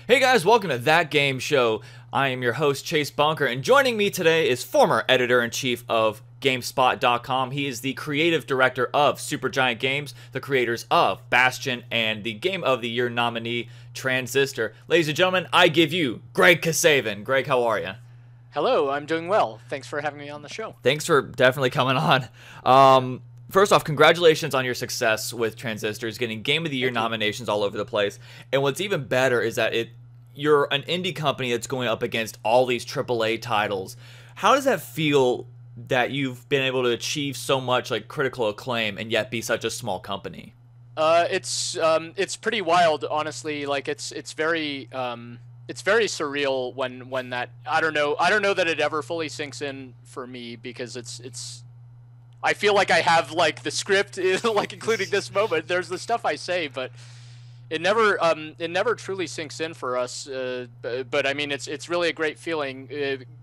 Hey guys, welcome to That Game Show. I am your host, Chase Bunker, and joining me today is former editor-in-chief of GameSpot.com. He is the creative director of Supergiant Games, the creators of Bastion, and the Game of the Year nominee, Transistor. Ladies and gentlemen, I give you Greg Kasavin. Greg, how are you? Hello, I'm doing well. Thanks for having me on the show. Thanks for definitely coming on. First off, congratulations on your success with Transistors, getting Game of the Year Thank you. nominations all over the place. And what's even better is that you're an indie company that's going up against all these AAA titles. How does that feel that you've been able to achieve so much like critical acclaim and yet be such a small company? It's pretty wild, honestly. Like it's very surreal when that I don't know that it ever fully sinks in for me because it's I feel like I have like the script like including this moment. There's the stuff I say, but it never truly sinks in for us. But I mean, it's really a great feeling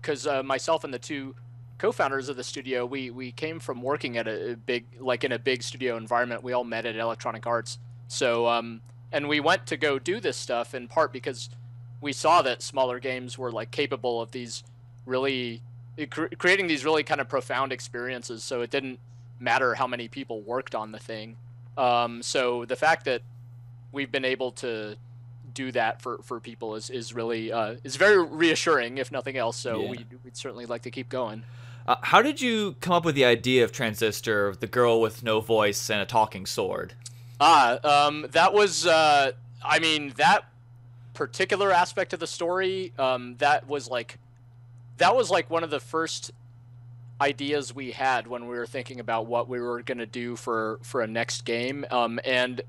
because myself and the two co-founders of the studio, we came from working at a big in a big studio environment. We all met at Electronic Arts, so and we went to go do this stuff in part because we saw that smaller games were like capable of these really creating these really kind of profound experiences. So it didn't matter how many people worked on the thing. So the fact that we've been able to do that for people is really is very reassuring, if nothing else. So Yeah. we'd certainly like to keep going. How did you come up with the idea of Transistor, the girl with no voice and a talking sword? That was I mean that particular aspect of the story. That was like one of the first ideas we had when we were thinking about what we were going to do for a next game. And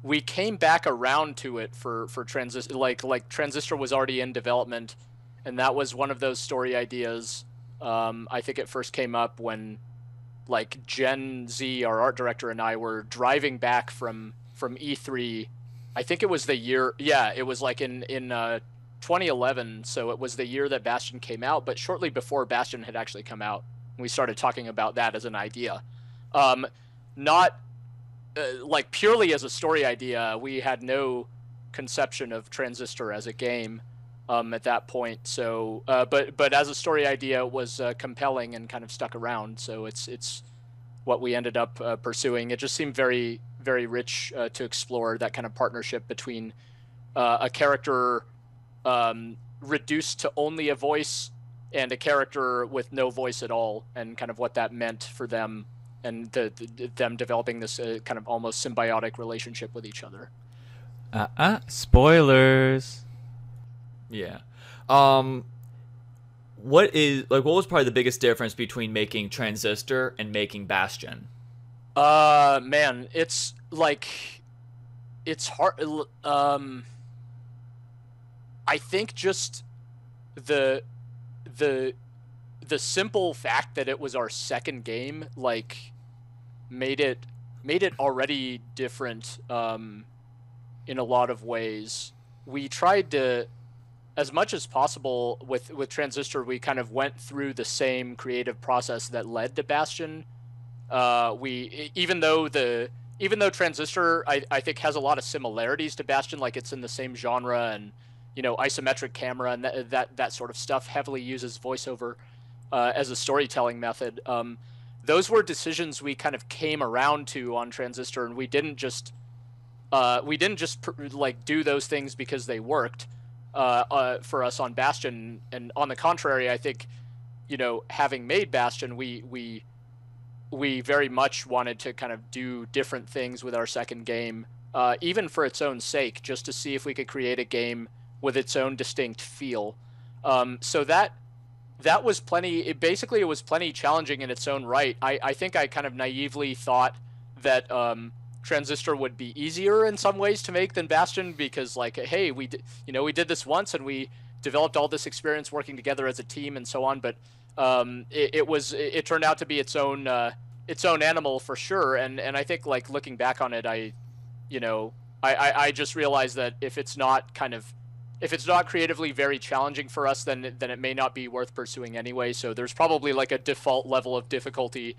we came back around to it for Transistor. Like Transistor was already in development, and that was one of those story ideas. I think it first came up when like Gen Z, our art director, and I were driving back from E3. I think it was the year. Yeah, it was like in 2011. So it was the year that Bastion came out, but shortly before Bastion had actually come out, we started talking about that as an idea. Not like purely as a story idea. We had no conception of Transistor as a game at that point. So, but as a story idea, it was compelling and kind of stuck around. So it's what we ended up pursuing. It just seemed very very rich to explore that kind of partnership between a character reduced to only a voice and a character with no voice at all, and kind of what that meant for them and them developing this kind of almost symbiotic relationship with each other. Spoilers. Yeah. What was probably the biggest difference between making Transistor and making Bastion? Man, it's like it's hard. I think just the the the simple fact that it was our second game like made it already different in a lot of ways. We tried to, as much as possible with Transistor, we kind of went through the same creative process that led to Bastion. We even though Transistor I think has a lot of similarities to Bastion, like it's in the same genre and isometric camera and that sort of stuff, heavily uses voiceover as a storytelling method. Those were decisions we kind of came around to on Transistor, and we didn't just like do those things because they worked for us on Bastion. And on the contrary, I think having made Bastion, we very much wanted to kind of do different things with our second game, even for its own sake, just to see if we could create a game with its own distinct feel. So that was plenty. It was plenty challenging in its own right. I think I kind of naively thought that Transistor would be easier in some ways to make than Bastion because, like, hey, we did this once and we developed all this experience working together as a team and so on. But it turned out to be its own animal for sure. And I think, like, looking back on it, I just realized that if it's not creatively very challenging for us, then it may not be worth pursuing anyway. So there's probably like a default level of difficulty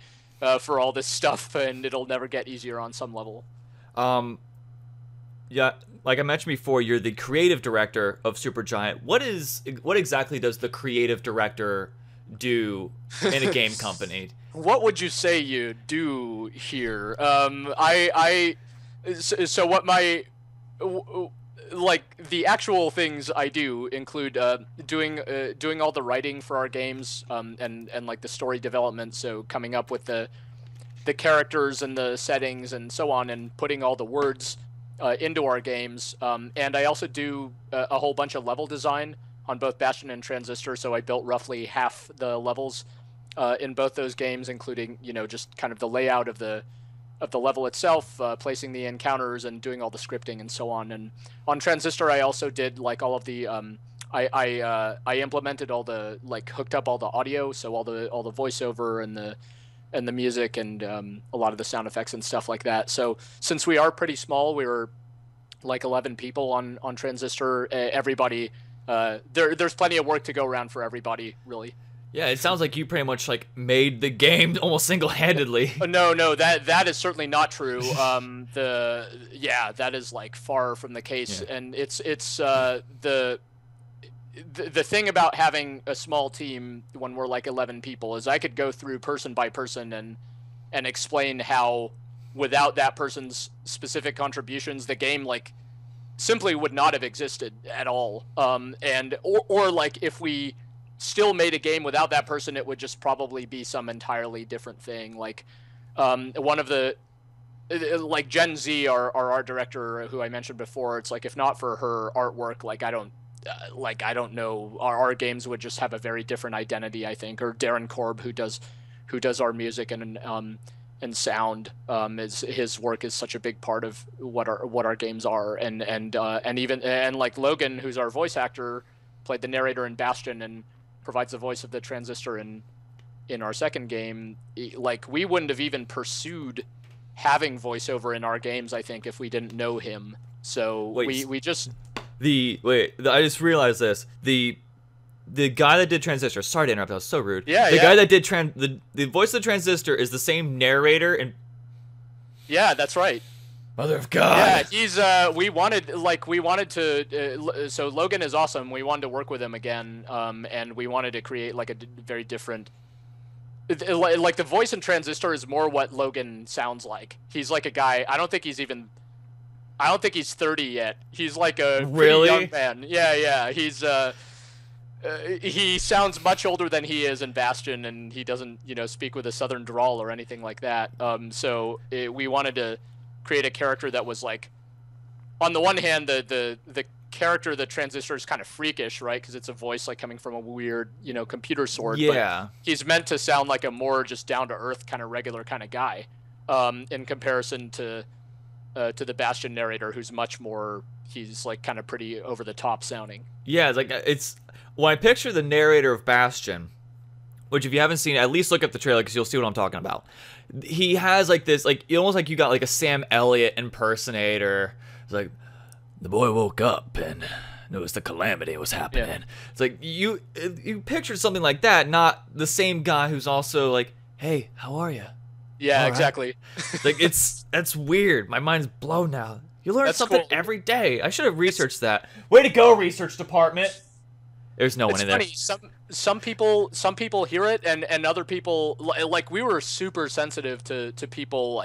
for all this stuff, and it'll never get easier on some level. yeah, like I mentioned before, you're the creative director of Supergiant. What exactly does the creative director do in a game company? What would you say you do here? So what my like the actual things I do include doing all the writing for our games, and like the story development. So coming up with the characters and the settings and so on, and putting all the words into our games. And I also do a whole bunch of level design on both Bastion and Transistor. So I built roughly half the levels in both those games, including just kind of the layout of the level itself, placing the encounters and doing all the scripting and so on. And on Transistor, I also did like all of the I implemented all the hooked up all the audio, so all the voiceover and the music and a lot of the sound effects and stuff like that. So since we are pretty small, we were like 11 people on Transistor. Everybody, there's plenty of work to go around for everybody, really. Yeah, it sounds like you pretty much made the game almost single-handedly. No, that is certainly not true. That is far from the case, yeah. And it's the thing about having a small team when we're 11 people is I could go through person by person and explain how without that person's specific contributions the game simply would not have existed at all. Or if we still made a game without that person, it would just probably be some entirely different thing. One of the Gen Z, our art director who I mentioned before, it's if not for her artwork, I don't know, our games would just have a very different identity, I think. Or Darren Korb, who does our music and sound, his work is such a big part of what our games are. And Logan, who's our voice actor, played the narrator in Bastion and provides the voice of the Transistor in our second game. We wouldn't have even pursued having voiceover in our games, I think, if we didn't know him. So we just I just realized this. The guy that did Transistor, sorry to interrupt, that was so rude. Yeah, the guy that did the voice of the Transistor is the same narrator and yeah, that's right. Mother of God. Yeah, he's we wanted to so Logan is awesome. We wanted to work with him again, and we wanted to create a very different the voice in Transistor is more what Logan sounds like. He's a guy, I don't think he's 30 yet. He's a really young man. Yeah. He's he sounds much older than he is in Bastion, and he doesn't speak with a southern drawl or anything like that. We wanted to create a character that was on the one hand, the character, the Transistor, is kind of freakish, right? Because it's a voice coming from a weird computer sword. Yeah. But he's meant to sound like a more just down to earth kind of regular kind of guy, in comparison to the Bastion narrator, who's much more, he's kind of pretty over the top sounding. Yeah, it's when I picture the narrator of Bastion, which if you haven't seen it, at least look up the trailer because you'll see what I'm talking about. He has this almost you got a Sam Elliott impersonator. It's the boy woke up and noticed the calamity was happening. Yeah. It's you pictured something like that, not the same guy who's also hey, how are you? Yeah, exactly. That's weird. My mind's blown now. You learn something cool. every day. I should have researched that. Way to go, research department. There's no one in funny. there. Some people hear it, and other people we were super sensitive to people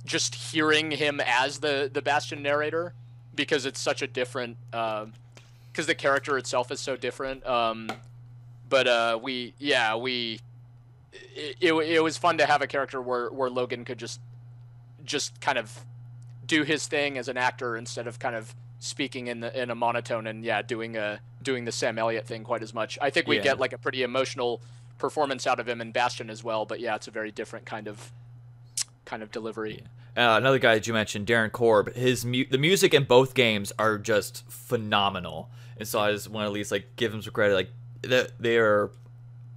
just hearing him as the Bastion narrator, because it's such a different because the character itself is so different. It was fun to have a character where Logan could just kind of do his thing as an actor instead of kind of speaking in a monotone and doing the Sam Elliott thing quite as much. I think we get a pretty emotional performance out of him in Bastion as well, but it's a very different kind of delivery. Another guy that you mentioned, Darren Korb, the music in both games are just phenomenal, and so I just want to at least give him some credit. They are.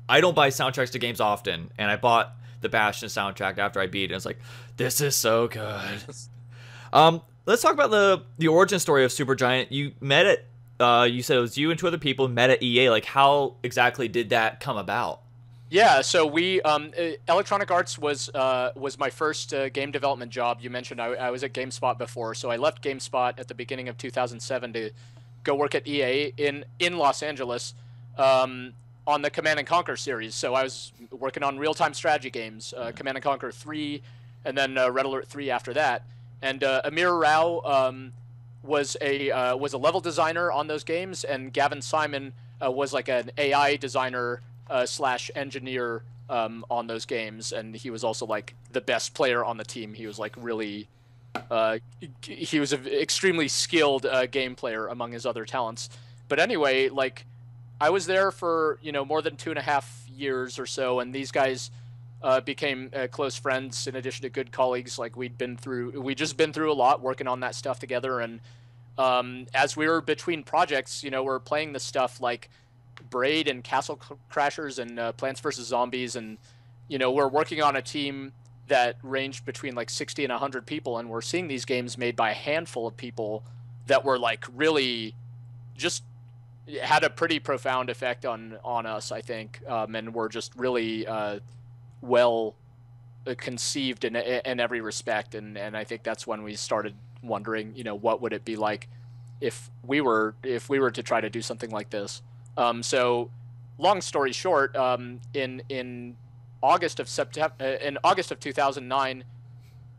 I don't buy soundtracks to games often, and I bought the Bastion soundtrack after I beat it. And it's this is so good. Let's talk about the origin story of Supergiant. You met at, you said it was you and two other people met at EA. How exactly did that come about? Yeah, so we Electronic Arts was my first game development job. You mentioned I was at GameSpot before, so I left GameSpot at the beginning of 2007 to go work at EA in Los Angeles, um, on the Command and Conquer series. So I was working on real-time strategy games, Command and Conquer 3, and then Red Alert 3 after that. And Amir Rao was a level designer on those games, and Gavin Simon was like an AI designer slash engineer on those games, and he was also like the best player on the team. He was like really, he was an extremely skilled game player among his other talents. But anyway, like I was there for more than 2.5 years or so, and these guys became close friends. In addition to good colleagues, like we just been through a lot working on that stuff together. And as we were between projects, we're playing the stuff like Braid and Castle Crashers and Plants vs Zombies, and we're working on a team that ranged between like 60 and 100 people, and we're seeing these games made by a handful of people that were like really just had a pretty profound effect on us, I think, and were just really well conceived in every respect, and I think that's when we started wondering, what would it be like if we were to try to do something like this. So, long story short, in August of 2009,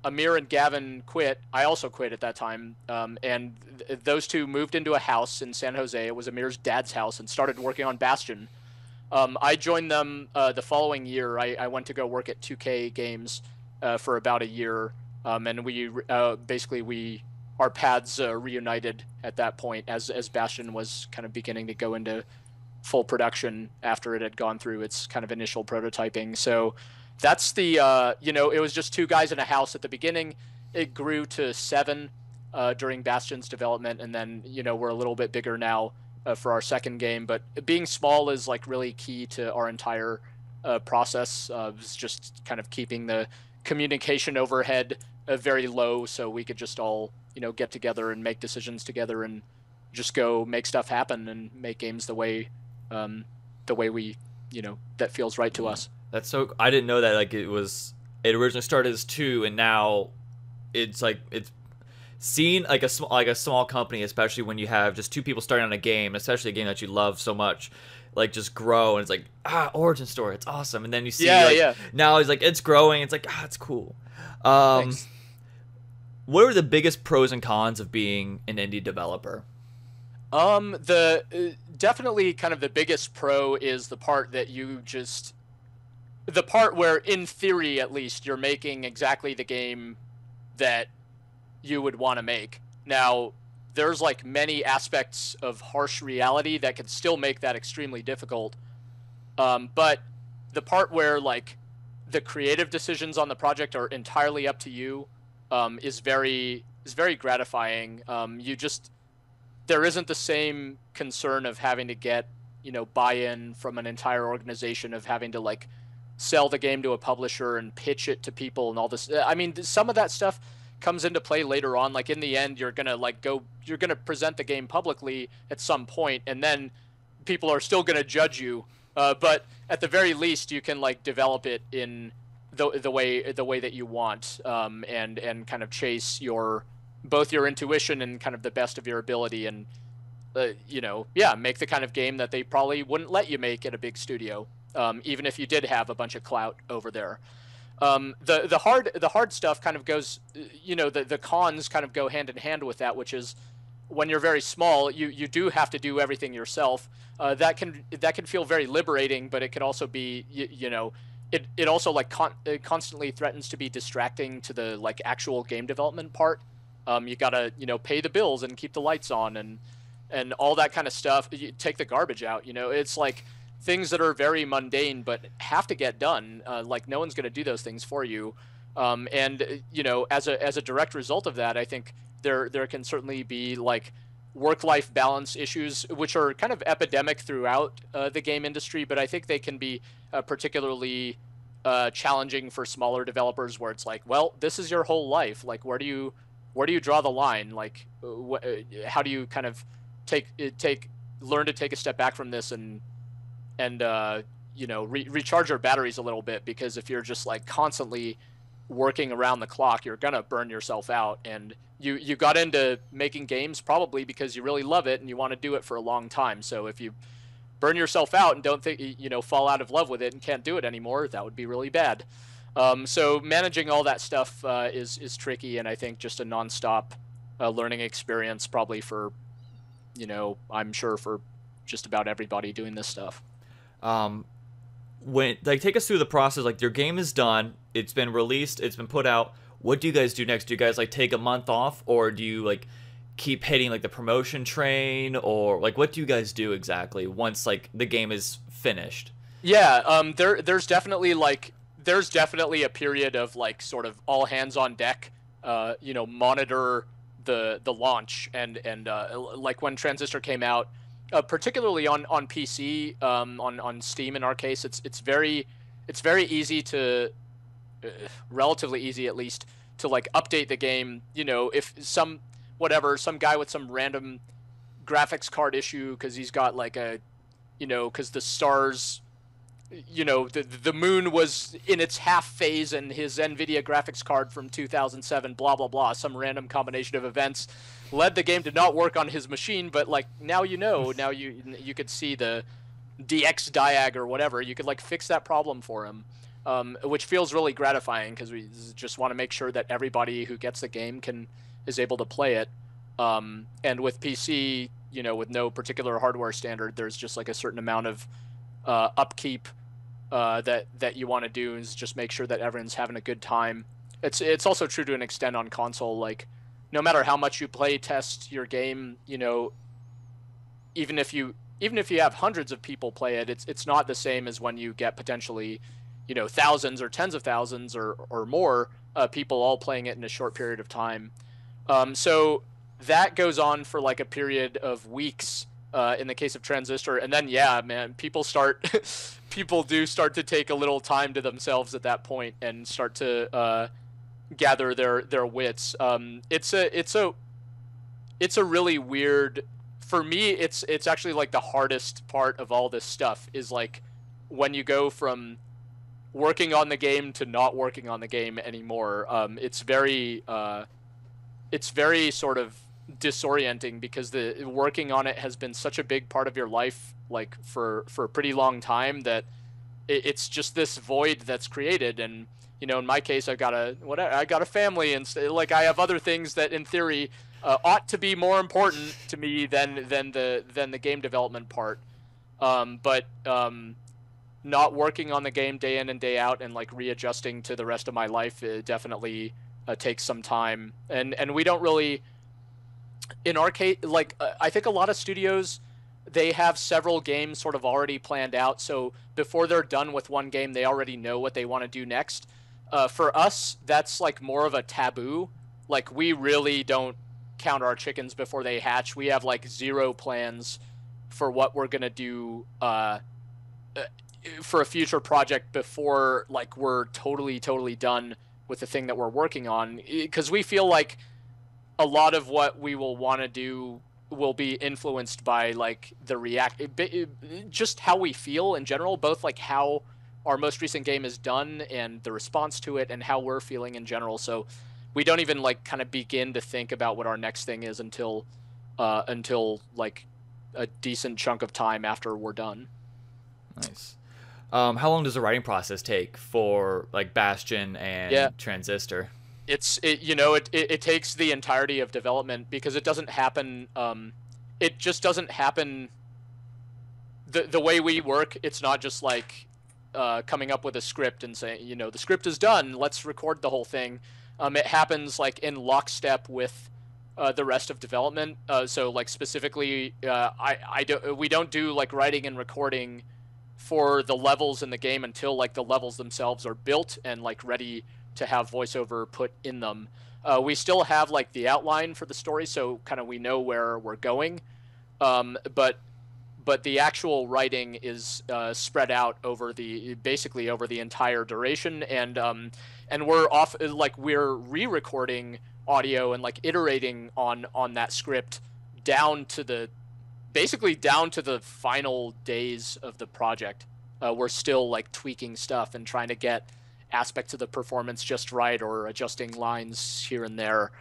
Amir and Gavin quit. I also quit at that time, and those two moved into a house in San Jose. It was Amir's dad's house, and started working on Bastion. I joined them the following year. I went to go work at 2K Games for about a year, and we basically our paths reunited at that point as Bastion was kind of beginning to go into full production after it had gone through its kind of initial prototyping. So that's the it was just two guys in a house at the beginning. It grew to 7 during Bastion's development, and then we're a little bit bigger now for our second game. But being small is like really key to our entire process. It's just kind of keeping the communication overhead very low, so we could just all get together and make decisions together and just go make stuff happen and make games the way we that feels right to us. That's so. I didn't know that. Like it originally started as 2, and now it's seen like a small company, especially when you have just 2 people starting on a game, especially a game that you love so much, like just grow, and it's like origin story, it's awesome, and then you see now it's like it's growing, it's like it's cool. Thanks. What are the biggest pros and cons of being an indie developer? Definitely kind of the biggest pro is the part where, in theory at least, you're making exactly the game that you would want to make. Now, there's like many aspects of harsh reality that can still make that extremely difficult. But the part where like the creative decisions on the project are entirely up to you is very gratifying. There isn't the same concern of having to get buy-in from an entire organization, of having to like sell the game to a publisher and pitch it to people and all this. I mean, some of that stuff comes into play later on. Like in the end, you're gonna present the game publicly at some point, and then people are still gonna judge you. But at the very least, you can like develop it in the way that you want, and kind of chase both your intuition and kind of the best of your ability, and make the kind of game that they probably wouldn't let you make at a big studio, even if you did have a bunch of clout over there. The hard stuff kind of goes, the cons kind of go hand in hand with that, which is when you're very small, you do have to do everything yourself. That can feel very liberating, but it can also be, it also like it constantly threatens to be distracting to the like actual game development part. You gotta pay the bills and keep the lights on and all that kind of stuff. You take the garbage out. It's like things that are very mundane but have to get done. Like no one's gonna do those things for you. And as a direct result of that, I think there can certainly be like work-life balance issues, which are kind of epidemic throughout the game industry. But I think they can be particularly challenging for smaller developers, where it's like, well, this is your whole life. Like, where do you draw the line? Like, how do you kind of learn to take a step back from this and recharge your batteries a little bit, because if you're just like constantly working around the clock, you're gonna burn yourself out. And you got into making games probably because you really love it and you want to do it for a long time. So if you burn yourself out and don't think, fall out of love with it and can't do it anymore, that would be really bad. So managing all that stuff is tricky, and I think just a nonstop learning experience probably for, I'm sure for just about everybody doing this stuff. When take us through the process. Like, your game is done, it's been released, it's been put out. What do you guys do next? Do you guys like take a month off, or do you like keep hitting like the promotion train, or like what do you guys do exactly once like the game is finished? Yeah, there's definitely a period of like sort of all hands on deck. Monitor the launch, and like when Transistor came out, particularly on PC, on Steam in our case, it's very easy to, relatively easy at least, to like update the game. If some guy with some random graphics card issue because he's got like because the stars, the moon was in its half phase and his NVIDIA graphics card from 2007, blah, blah, blah, some random combination of events led the game to not work on his machine. But like now now you could see the DX diag or whatever. You could like fix that problem for him, which feels really gratifying because we just want to make sure that everybody who gets the game is able to play it. And with PC, with no particular hardware standard, there's just like a certain amount of upkeep that you want to do, is just make sure that everyone's having a good time. It's also true to an extent on console. Like, no matter how much you play test your game, even if you have hundreds of people play it, it's not the same as when you get potentially, thousands or tens of thousands or more people all playing it in a short period of time. So that goes on for like a period of weeks. In the case of Transistor, and then yeah, man, people do start to take a little time to themselves at that point and start to gather their wits. It's a really weird, for me, it's actually like the hardest part of all this stuff is like when you go from working on the game to not working on the game anymore. It's very sort of disorienting because the working on it has been such a big part of your life, like for a pretty long time, that it's just this void that's created. And in my case, I got a family, and like I have other things that in theory ought to be more important to me than the game development part. But not working on the game day in and day out and like readjusting to the rest of my life, it definitely takes some time. And we don't really, in our case, like I think a lot of studios, they have several games sort of already planned out. So before they're done with one game, they already know what they want to do next. For us, that's like more of a taboo. Like, we really don't count our chickens before they hatch. We have like zero plans for what we're going to do for a future project before like we're totally done with the thing that we're working on. Because we feel like a lot of what we will want to do will be influenced by like just how we feel in general, both like how our most recent game is done and the response to it and how we're feeling in general. So we don't even like kind of begin to think about what our next thing is until like a decent chunk of time after we're done. Nice. How long does the writing process take for like Bastion and Transistor? It takes the entirety of development, because it doesn't happen. It just doesn't happen. The way we work, it's not just like coming up with a script and saying, the script is done, let's record the whole thing. It happens like in lockstep with the rest of development. So like specifically, we don't do like writing and recording for the levels in the game until like the levels themselves are built and like ready to have voiceover put in them. We still have like the outline for the story, so kind of we know where we're going, but the actual writing is spread out basically over the entire duration, and we're re-recording audio and like iterating on that script down to the final days of the project. we're still like tweaking stuff and trying to get aspects of the performance just right, or adjusting lines here and there.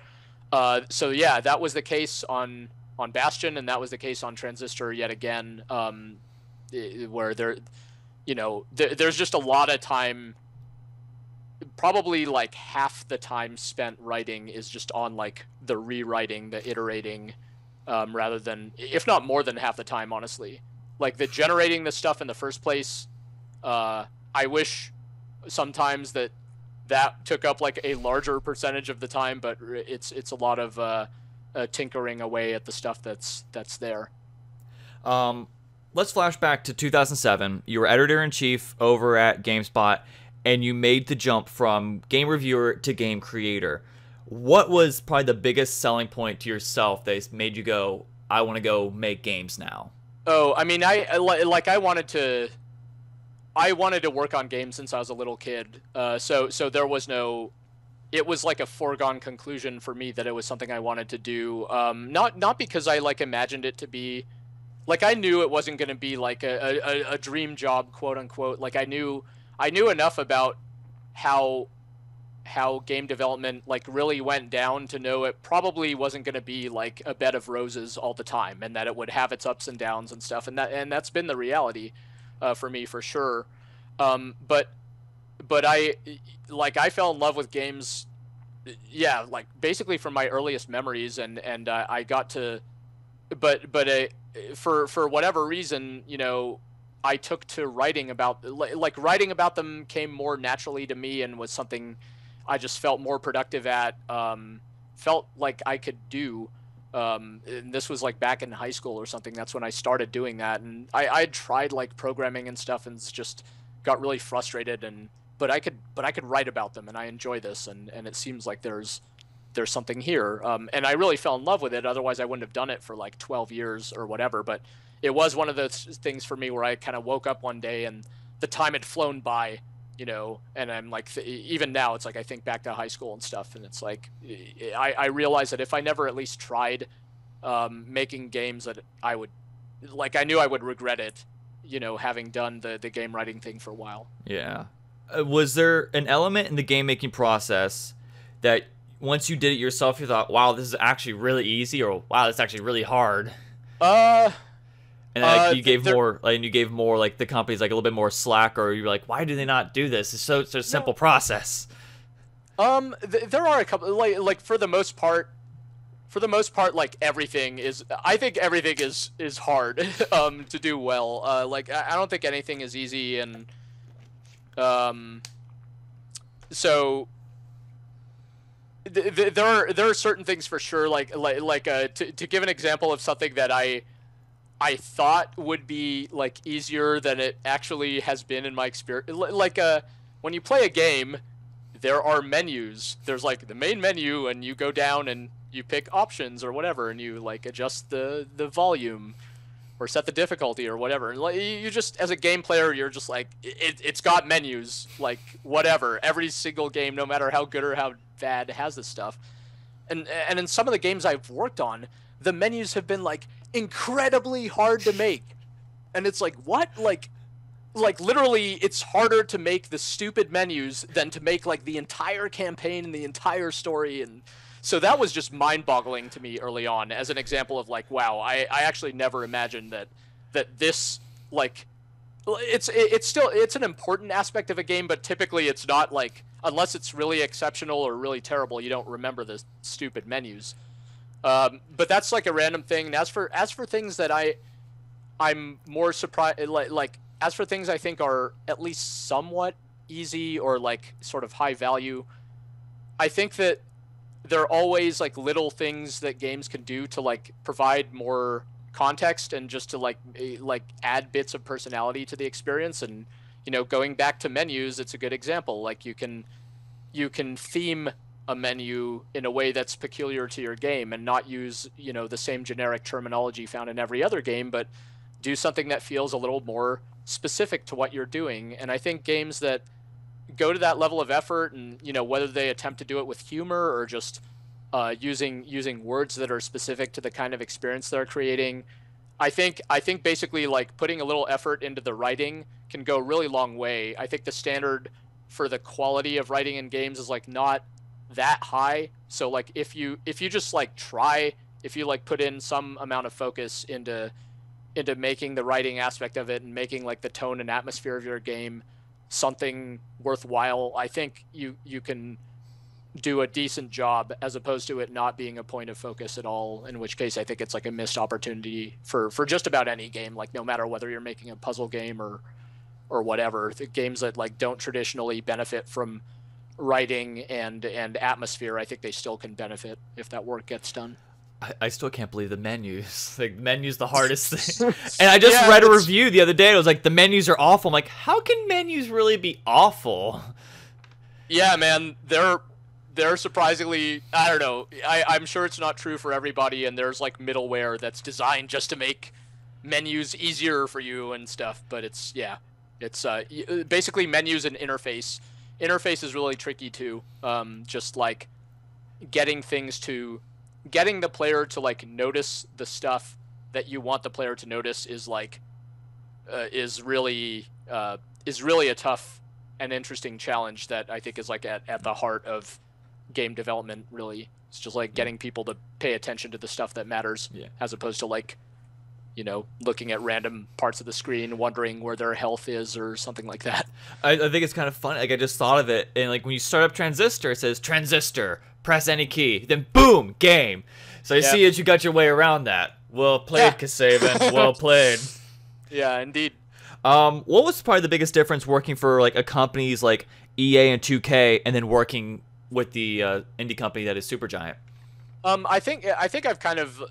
So yeah, that was the case on Bastion, and that was the case on Transistor yet again, where there's just a lot of time. Probably like half the time spent writing is just on like the rewriting, the iterating, rather than, if not more than half the time, honestly. Like the generating the stuff in the first place, I wish sometimes that took up like a larger percentage of the time, but it's a lot of tinkering away at the stuff that's there. Let's flash back to 2007. You were editor-in-chief over at GameSpot, and you made the jump from game reviewer to game creator. What was probably the biggest selling point to yourself that made you go, I want to go make games now? Oh, I mean, I wanted to work on games since I was a little kid. So there was no, it was like a foregone conclusion for me that it was something I wanted to do. Not because I like imagined it to be, like I knew it wasn't going to be like a dream job, quote unquote. Like I knew enough about how game development like really went down to know it probably wasn't going to be like a bed of roses all the time, and that it would have its ups and downs and stuff. And that's been the reality for me for sure. But I fell in love with games, yeah, like basically from my earliest memories, and I got to, but for whatever reason, I took to writing about, like writing about them came more naturally to me and was something I just felt more productive at, felt like I could do. And this was like back in high school or something. That's when I started doing that. And I'd tried like programming and stuff and just got really frustrated, but I could write about them, and I enjoy this. And it seems like there's something here. And I really fell in love with it. Otherwise I wouldn't have done it for like 12 years or whatever. But it was one of those things for me where I kind of woke up one day and the time had flown by, and I'm like, even now it's like I think back to high school and stuff, and it's like I realize that if I never at least tried making games, that I would, like, I knew I would regret it, having done the game writing thing for a while. Yeah. Was there an element in the game making process that once you did it yourself you thought, wow, this is actually really easy, or wow, this is actually really hard? And like, you gave more like the companies like a little bit more slack, or you're like, why do they not do this? It's a simple process. There are a couple, like for the most part, like everything is, I think everything is hard to do well. Like I don't think anything is easy, and so there are certain things for sure, like to give an example of something that I thought would be like easier than it actually has been in my experience. Like when you play a game, there are menus. There's like the main menu, and you go down and you pick options or whatever, and you like adjust the volume or set the difficulty or whatever. And like, you just, as a game player, you're just like, it's got menus, like whatever. Every single game, no matter how good or how bad, has this stuff. And in some of the games I've worked on, the menus have been like incredibly hard to make, and it's like, what? Like literally it's harder to make the stupid menus than to make like the entire campaign and the entire story. And so that was just mind-boggling to me early on, as an example of like, wow, I actually never imagined that this, like, it's still, it's an important aspect of a game, but typically it's not, like, unless it's really exceptional or really terrible, you don't remember the stupid menus. But that's like a random thing. And as for things that I'm more surprised, like as for things I think are at least somewhat easy or like sort of high value, I think that there are always like little things that games can do to like provide more context and just to like add bits of personality to the experience. And going back to menus, it's a good example. Like you can theme a menu in a way that's peculiar to your game, and not use the same generic terminology found in every other game, but do something that feels a little more specific to what you're doing. And I think games that go to that level of effort, and whether they attempt to do it with humor or just using words that are specific to the kind of experience they're creating, I think basically like putting a little effort into the writing can go a really long way. I think the standard for the quality of writing in games is like not that high. So like if you just like try, if you like put in some amount of focus into making the writing aspect of it and making like the tone and atmosphere of your game something worthwhile, I think you can do a decent job as opposed to it not being a point of focus at all, in which case I think it's like a missed opportunity for just about any game, like no matter whether you're making a puzzle game or whatever. The games that like don't traditionally benefit from writing and atmosphere, I think they still can benefit if that work gets done. I still can't believe the menus. Like, menu's the hardest thing. And I just read a review the other day. It was like, the menus are awful. I'm like, how can menus really be awful? Yeah, man, they're surprisingly, I don't know. I'm sure it's not true for everybody, and there's like middleware that's designed just to make menus easier for you and stuff. But it's basically menus and interface. Interface is really tricky too. Just like getting the player to like notice the stuff that you want the player to notice is like is really a tough and interesting challenge that I think is like at the heart of game development. Really, it's just like getting people to pay attention to the stuff that matters, as opposed to like, looking at random parts of the screen wondering where their health is or something like that. I think it's kind of funny. Like, I just thought of it, and like when you start up Transistor, it says Transistor, press any key, then boom, game. So I see as you got your way around that. Well played, Kasavin. Well played. Yeah, indeed. What was probably the biggest difference working for like a companies like EA and 2K, and then working with the indie company that is Supergiant? I think I've kind of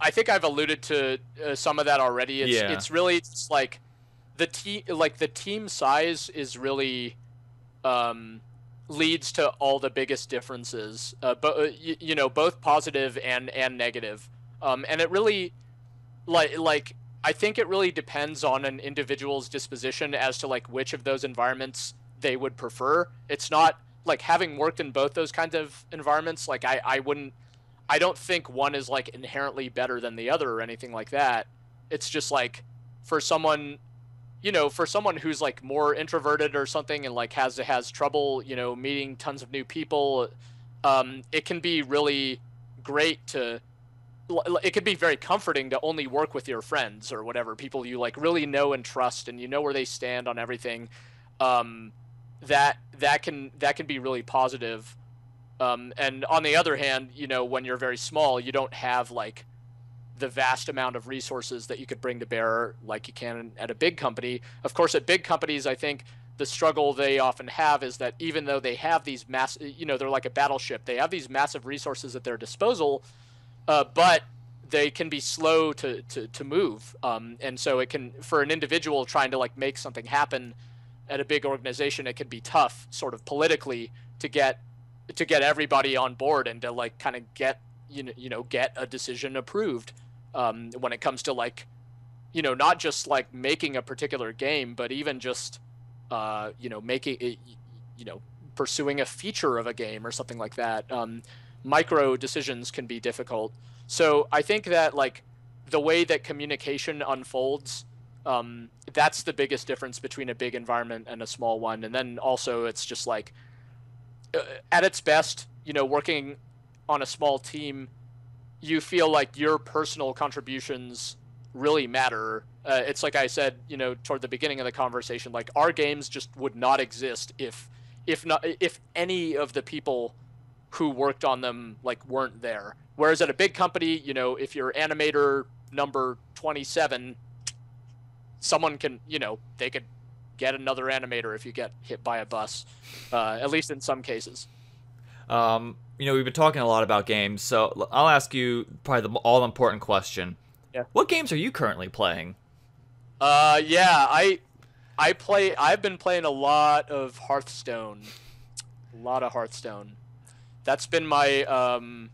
I think I've alluded to some of that already. It's really just like the team size is really leads to all the biggest differences, but both positive and negative. And it really like I think it really depends on an individual's disposition as to like which of those environments they would prefer. It's not like, having worked in both those kinds of environments, like I don't think one is like inherently better than the other or anything like that. It's just like for someone who's like more introverted or something and like has trouble, meeting tons of new people, it can be really great it could be very comforting to only work with your friends or whatever, people you like really know and trust, and you know where they stand on everything. That can be really positive. And on the other hand, when you're very small, you don't have like the vast amount of resources that you could bring to bear like you can at a big company. Of course, at big companies, I think the struggle they often have is that even though they have these they're like a battleship, they have these massive resources at their disposal, but they can be slow to move. And so it can, for an individual trying to like make something happen at a big organization, it can be tough sort of politically to get everybody on board and to like kind of get a decision approved, when it comes to like, not just like making a particular game, but even just making it, pursuing a feature of a game or something like that. Micro decisions can be difficult. So I think that like the way that communication unfolds, that's the biggest difference between a big environment and a small one. And then also it's just like, at its best, working on a small team, you feel like your personal contributions really matter. It's like I said, toward the beginning of the conversation, like our games just would not exist if any of the people who worked on them like weren't there. Whereas at a big company, if you're animator number 27, someone can, they could get another animator if you get hit by a bus, at least in some cases. We've been talking a lot about games, so I'll ask you probably the all-important question. Yeah. What games are you currently playing? I've been playing a lot of Hearthstone. That's been my,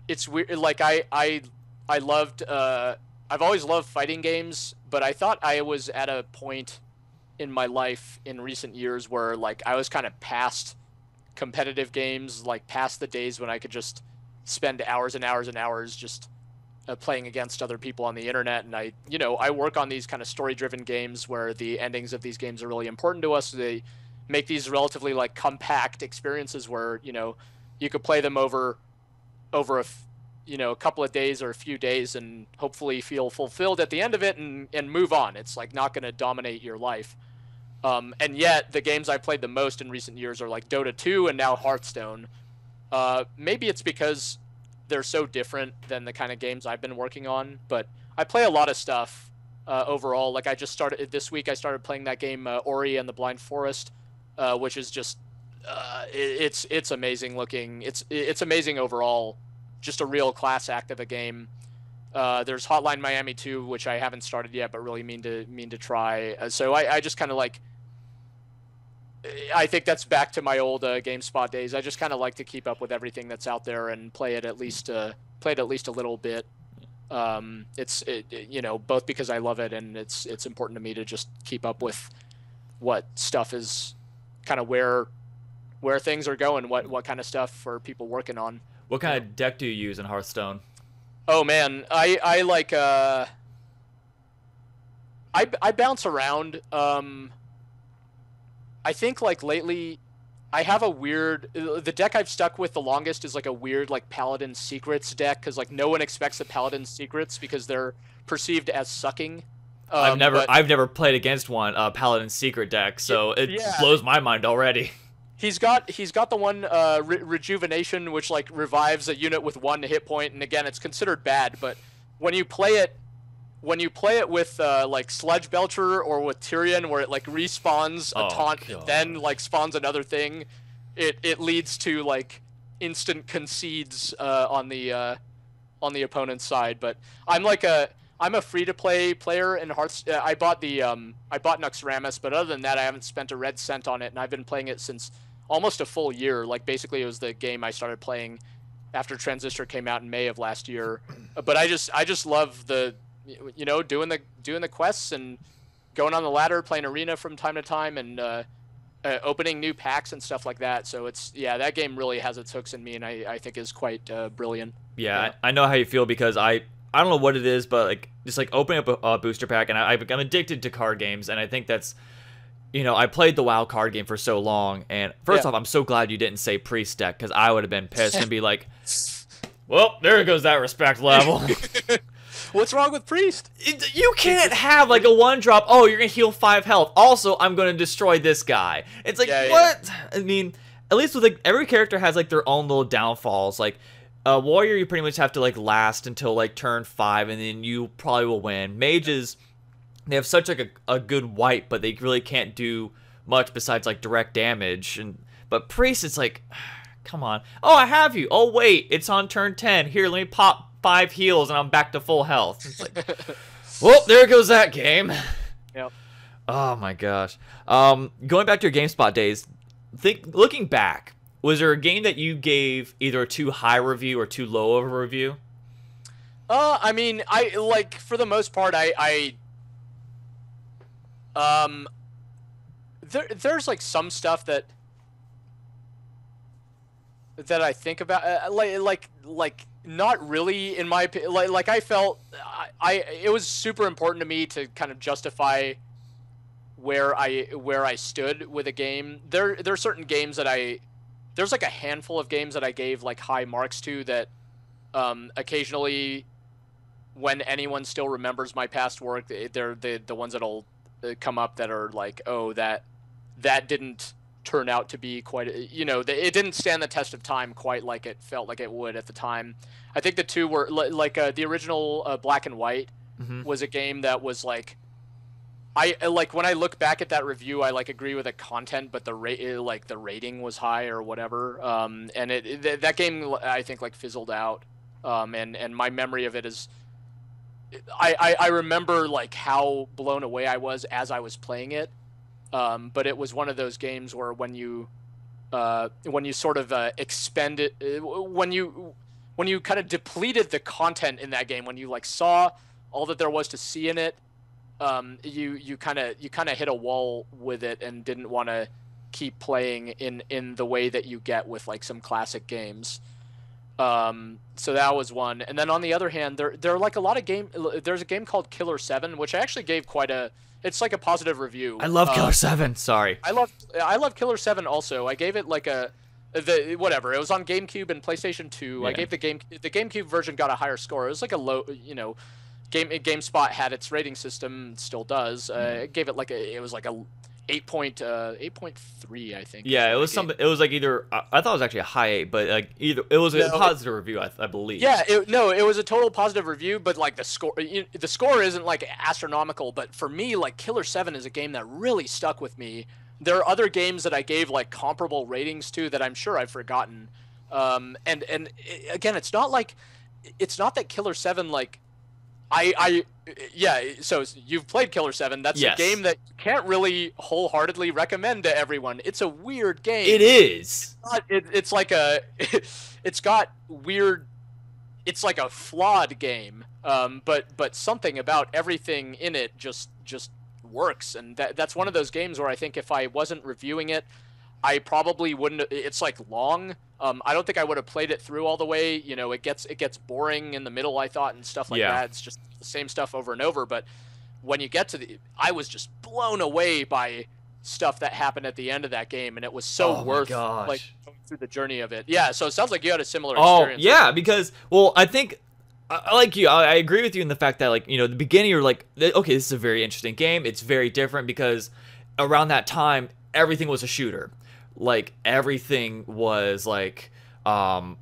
it's weird, like I loved, I've always loved fighting games, but I thought I was at a point in my life in recent years where like I was kind of past competitive games, like past the days when I could just spend hours and hours and hours just playing against other people on the internet, and I work on these kind of story-driven games where the endings of these games are really important to us. So they make these relatively like compact experiences where you could play them over a couple of days or a few days and hopefully feel fulfilled at the end of it and move on. It's like not going to dominate your life. And yet the games I played the most in recent years are like Dota 2 and now Hearthstone. Maybe it's because they're so different than the kind of games I've been working on, but I play a lot of stuff overall. Like I just started this week, I started playing that game Ori and the Blind Forest, which is just it's amazing looking. It's amazing overall. Just a real class act of a game. There's Hotline Miami 2, which I haven't started yet, but really mean to try. So I just kind of like. I think that's back to my old GameSpot days. I just kind of like to keep up with everything that's out there and play it at least a little bit. It's both because I love it and it's important to me to just keep up with what stuff is kind of where things are going, what kind of stuff are people working on. What kind of deck do you use in Hearthstone? Oh man, I like I bounce around. I think like lately I have a weird the deck I've stuck with the longest is like a weird like Paladin Secrets deck, because like no one expects the Paladin Secrets because they're perceived as sucking. I've never played against one Paladin Secret deck, so it blows my mind already. He's got the one rejuvenation, which like revives a unit with 1 hit point, and again it's considered bad, but when you play it with like Sludge Belcher or with Tyrion, where it like respawns a taunt, then like spawns another thing, it leads to like instant concedes on the opponent's side. But I'm a free to play player in Hearthstone. I bought Naxxramas, but other than that, I haven't spent a red cent on it, and I've been playing it since almost a full year. Like basically, it was the game I started playing after Transistor came out in May of last year. But I just love the doing the quests and going on the ladder, playing arena from time to time, and opening new packs and stuff like that. So that game really has its hooks in me, and I think is quite brilliant. Yeah, I know how you feel, because I don't know what it is, but like just like opening up a booster pack, and I'm addicted to card games, and I think that's I played the WoW card game for so long, and first off, I'm so glad you didn't say Priest deck, because I would have been pissed and be like, well, there goes that respect level. What's wrong with Priest? You can't have like a 1-drop, oh, you're going to heal 5 health. Also, I'm going to destroy this guy. It's like, what? Yeah. I mean, at least with like every character has like their own little downfalls. Like Warrior, you pretty much have to like last until like turn 5, and then you probably will win. Mages, they have such like a good wipe, but they really can't do much besides like direct damage. But Priest, it's like, come on. Oh, I have you. Oh, wait, it's on turn 10. Here, let me pop 5 heals and I'm back to full health. It's like, well, there goes that game. Yep. Oh my gosh. Going back to your GameSpot days, looking back, was there a game that you gave either a too high review or too low of a review? I mean, I like for the most part, there's like some stuff that I think about, like not really in my opinion. Like I felt it was super important to me to kind of justify where I stood with a game. There are certain games that there's like a handful of games that I gave like high marks to that occasionally, when anyone still remembers my past work, they're the ones that'll come up that are like, oh, that didn't turn out to be quite, it didn't stand the test of time quite like it felt like it would at the time. I think the two were like the original Black and White was a game that was like, I like when I look back at that review, I like agree with the content, but the rating was high or whatever. And that game I think like fizzled out. And my memory of it is, I remember like how blown away I was as I was playing it. But it was one of those games where when you sort of expend it, when you kind of depleted the content in that game, when you like saw all that there was to see in it, you kind of hit a wall with it and didn't want to keep playing in the way that you get with like some classic games. So that was one. And then on the other hand, there are like a lot of there's a game called Killer 7, which I actually gave it's like a positive review. I love Killer 7. Sorry. I love Killer 7 also. I gave it like whatever. It was on GameCube and PlayStation 2. Yeah. I gave the GameCube version got a higher score. It was like a low, GameSpot had its rating system, still does. I gave it it was like a 8.3, I think. Yeah, it was something. It was like either I thought it was actually a high 8, but like either it was a positive review, I believe. Yeah, it was a total positive review, but like the score isn't like astronomical. But for me, like Killer 7 is a game that really stuck with me. There are other games that I gave like comparable ratings to that I'm sure I've forgotten. And again, it's not that Killer 7 like. So you've played Killer 7. That's a game that you can't really wholeheartedly recommend to everyone. It's a weird game. It is. It's like it's got weird. It's like a flawed game. But something about everything in it just works, and that's one of those games where I think if I wasn't reviewing it, I probably wouldn't. It's like long. I don't think I would have played it through all the way. It gets boring in the middle, I thought, and stuff like that. It's just the same stuff over and over. But when you get to I was just blown away by stuff that happened at the end of that game, and it was so worth like going through the journey of it. Yeah. So it sounds like you had a similar experience. Oh yeah, because I think. I like you. I agree with you in the fact that, like, the beginning you're like, okay, this is a very interesting game. It's very different because around that time, everything was a shooter. Like, everything was, like, I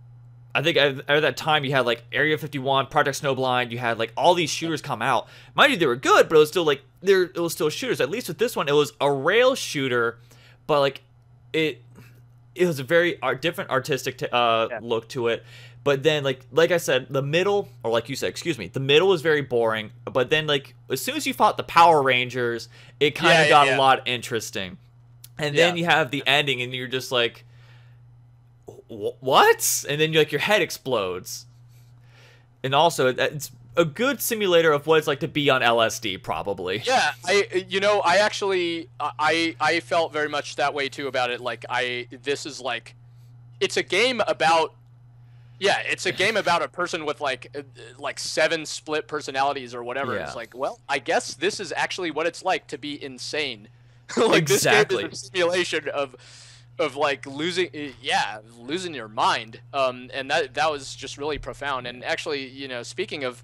think at that time you had, like, Area 51, Project Snowblind. You had, like, all these shooters come out. Mind you, they were good, but it was still, like, it was still shooters. At least with this one, it was a rail shooter, but, like, it was a very different artistic look to it. But then, like I said, the middle, or like you said, the middle was very boring. But then, like, as soon as you fought the Power Rangers, it kind of got a lot interesting. And then you have the ending, and you're just like, what? And then your head explodes. And also, it's a good simulator of what it's like to be on LSD, probably. Yeah, I actually, I felt very much that way too about it. Like, this is like, it's a game about. Yeah, it's a game about a person with like 7 split personalities or whatever. Yeah. It's like, well, I guess this is actually what it's like to be insane. Like, exactly. This game is a simulation of like losing your mind. And that was just really profound. And actually, speaking of,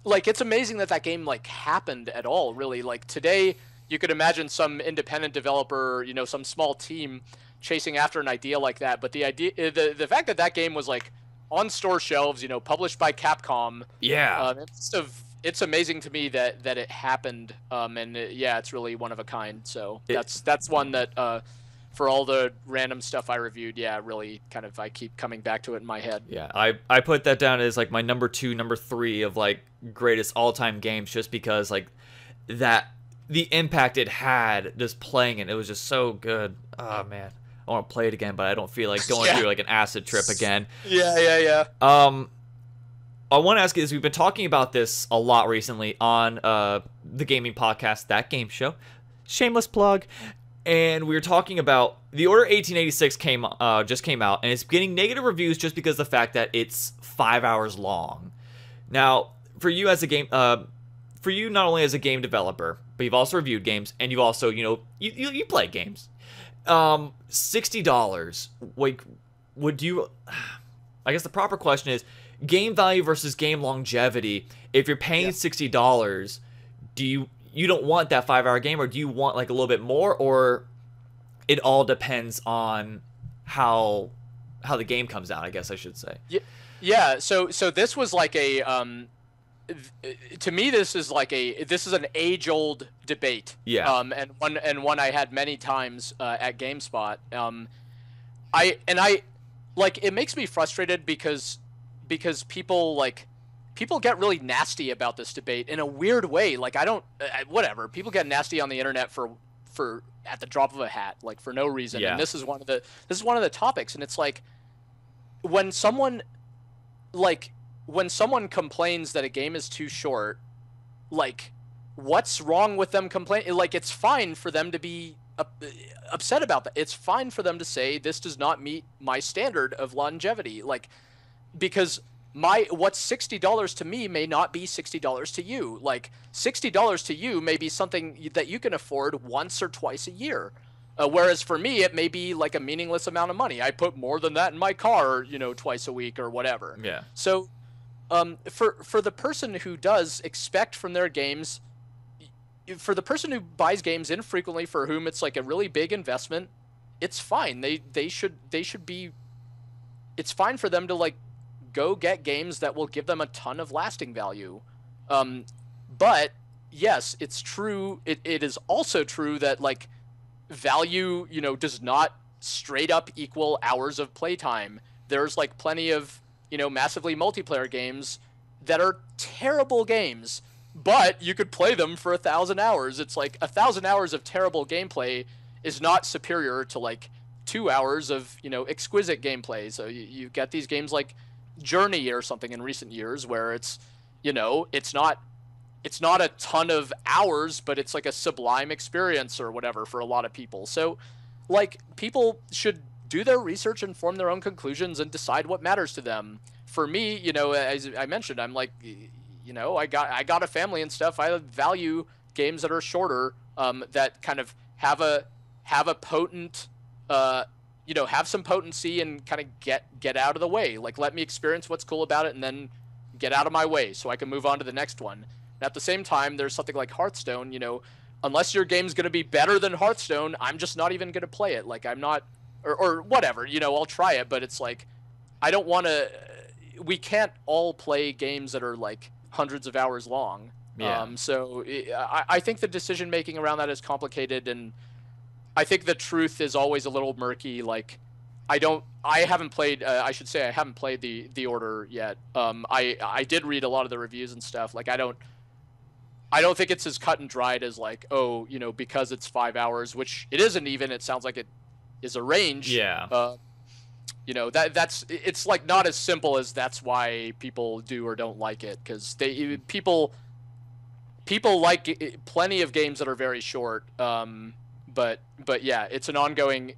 like, it's amazing that game like happened at all. Really, like, today you could imagine some independent developer, some small team chasing after an idea like that. But the fact that game was like on store shelves, published by Capcom. Yeah. It's amazing to me that it happened. And it's really one of a kind. So that's one that, for all the random stuff I reviewed, really kind of, I keep coming back to it in my head. Yeah. I put that down as like my number 2, number 3 of like greatest all-time games, just because like the impact it had just playing it. It was just so good. Oh man. I want to play it again, but I don't feel like going through like an acid trip again. Yeah. I want to ask you this. We've been talking about this a lot recently on the gaming podcast, ThatGameShow. Shameless plug. And we were talking about The Order 1886 just came out, and it's getting negative reviews just because of the fact that it's 5 hours long. Now, for you as a game, for you not only as a game developer, but you've also reviewed games, and you've also, you play games. $60. Like, would you? I guess the proper question is game value versus game longevity. If you're paying $60, do you don't want that 5-hour game, or do you want like a little bit more, or it all depends on how the game comes out, I guess I should say. Yeah. So this was like a to me, this is an age-old debate. Yeah. And one I had many times at GameSpot. I like, it makes me frustrated because people get really nasty about this debate in a weird way. Like, whatever. People get nasty on the internet for at the drop of a hat, like, for no reason. Yeah. And this is one of the topics. And it's like, when someone complains that a game is too short, like, what's wrong with them complaining? Like, it's fine for them to be upset about that. It's fine for them to say, this does not meet my standard of longevity. Like, because my what's $60 to me may not be $60 to you. Like $60 to you may be something that you can afford once or twice a year. Whereas for me, it may be like a meaningless amount of money. I put more than that in my car, twice a week or whatever. Yeah. So, for the person who does expect from their games, for the person who buys games infrequently, for whom it's like a really big investment, it's fine. They should be. It's fine for them to like go get games that will give them a ton of lasting value. But yes, it's true. It is also true that like value, does not straight up equal hours of playtime. There's like plenty of, massively multiplayer games that are terrible games, but you could play them for 1,000 hours. It's like 1,000 hours of terrible gameplay is not superior to like 2 hours of, exquisite gameplay. So you get these games like Journey or something in recent years where it's, it's not a ton of hours, but it's like a sublime experience or whatever for a lot of people. So like people should do their research and form their own conclusions and decide what matters to them. For me, as I mentioned, I'm like, I got a family and stuff. I value games that are shorter, that kind of have a potent, have some potency and kind of get out of the way. Like let me experience what's cool about it and then get out of my way so I can move on to the next one. At the same time, there's something like Hearthstone, unless your game's going to be better than Hearthstone, I'm just not even going to play it. Like I'm not, or whatever, I'll try it, but it's like, I don't want to, we can't all play games that are like hundreds of hours long. Yeah. So I think the decision making around that is complicated, and I think the truth is always a little murky. Like I haven't played, I should say I haven't played the Order yet. I did read a lot of the reviews and stuff. Like I don't think it's as cut and dried as like, oh, because it's 5 hours, which it isn't even. It sounds like it is a range. Yeah. It's like not as simple as that's why people do or don't like it, because people like plenty of games that are very short. But yeah, it's an ongoing.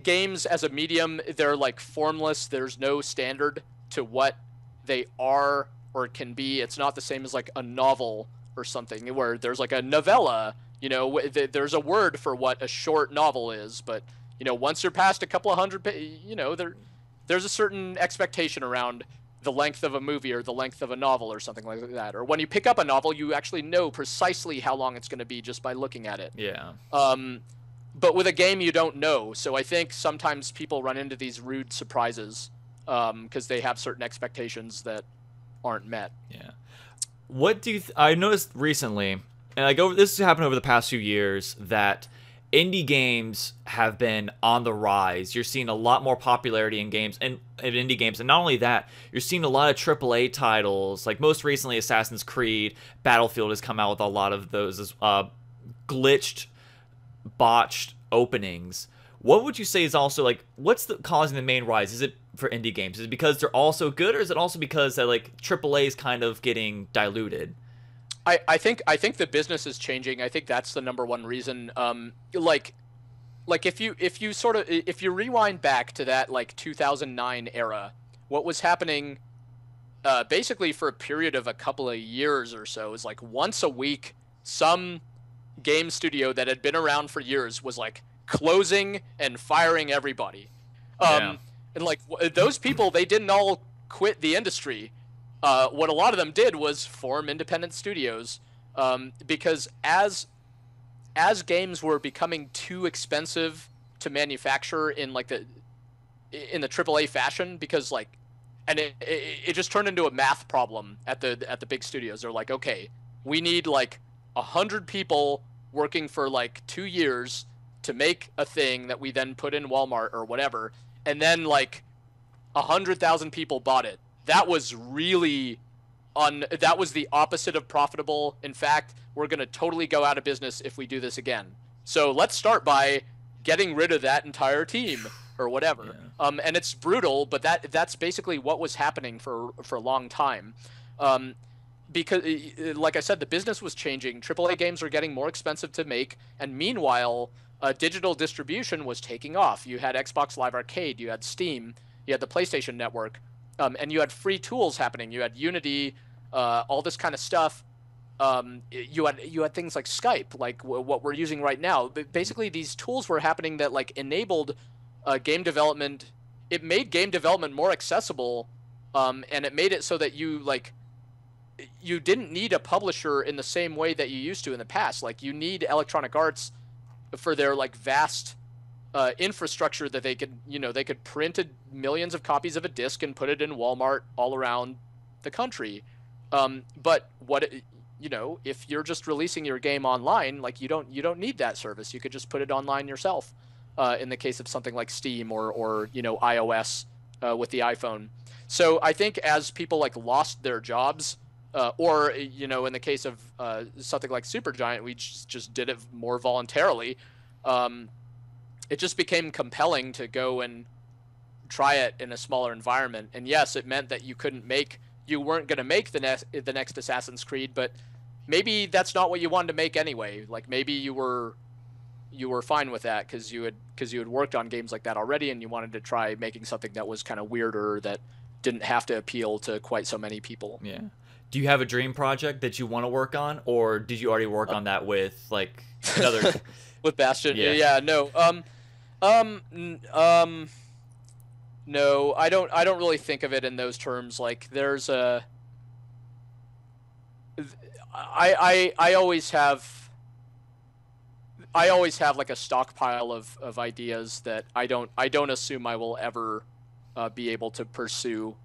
Games as a medium, they're like formless. There's no standard to what they are or can be. It's not the same as like a novel or something where there's like a novella, there's a word for what a short novel is, but once you're past a couple of hundred, there's a certain expectation around the length of a movie or the length of a novel or something like that. Or when you pick up a novel, you actually know precisely how long it's going to be just by looking at it. Yeah. But with a game, you don't know. So I think sometimes people run into these rude surprises because they have certain expectations that aren't met. Yeah. What do you I noticed recently, and like this has happened over the past few years, that indie games have been on the rise. You're seeing a lot more popularity in games and in indie games, and not only that, you're seeing a lot of AAA titles. Like most recently, Assassin's Creed, Battlefield has come out with a lot of those glitched, botched openings. What would you say is also like what's causing the main rise? Is it for indie games? Is it because they're all so good, or is it also because that like AAA is kind of getting diluted? I think the business is changing. I think that's the number one reason. Like if you rewind back to that like 2009 era, what was happening basically for a period of a couple of years or so is like once a week some game studio that had been around for years was like closing and firing everybody. And like those people, they didn't all quit the industry. What a lot of them did was form independent studios, because as games were becoming too expensive to manufacture in the AAA fashion, because like, and it just turned into a math problem at the big studios. They're like, okay, we need like 100 people working for like 2 years to make a thing that we then put in Walmart or whatever, and then like 100,000 people bought it. That was really that was the opposite of profitable. In fact, we're going to totally go out of business if we do this again. So let's start by getting rid of that entire team or whatever. Yeah. And it's brutal, but that's basically what was happening for a long time. Because like I said, the business was changing. AAA games were getting more expensive to make. And meanwhile, digital distribution was taking off. You had Xbox Live Arcade, you had Steam, you had the PlayStation Network, and you had free tools happening. You had Unity, all this kind of stuff. You had things like Skype, like what we're using right now. Basically, these tools were happening that like enabled game development. It made game development more accessible, and it made it so that you didn't need a publisher in the same way that you used to in the past. Like, you need Electronic Arts for their like vast infrastructure that they could print millions of copies of a disc and put it in Walmart all around the country. But if you're just releasing your game online, like you don't need that service. You could just put it online yourself. In the case of something like Steam or iOS with the iPhone. So I think as people like lost their jobs, or in the case of something like Supergiant, we just did it more voluntarily. It just became compelling to go and try it in a smaller environment. And yes, it meant that you weren't going to make the next Assassin's Creed, but maybe that's not what you wanted to make anyway. Like, maybe you were fine with that because you had worked on games like that already, and you wanted to try making something that was kind of weirder, that didn't have to appeal to quite so many people. Yeah. Do you have a dream project that you want to work on, or did you already work on that with like another? With Bastion? Yeah. No. No. I don't really think of it in those terms. Like, there's I always have like a stockpile of ideas that I don't assume I will ever be able to pursue,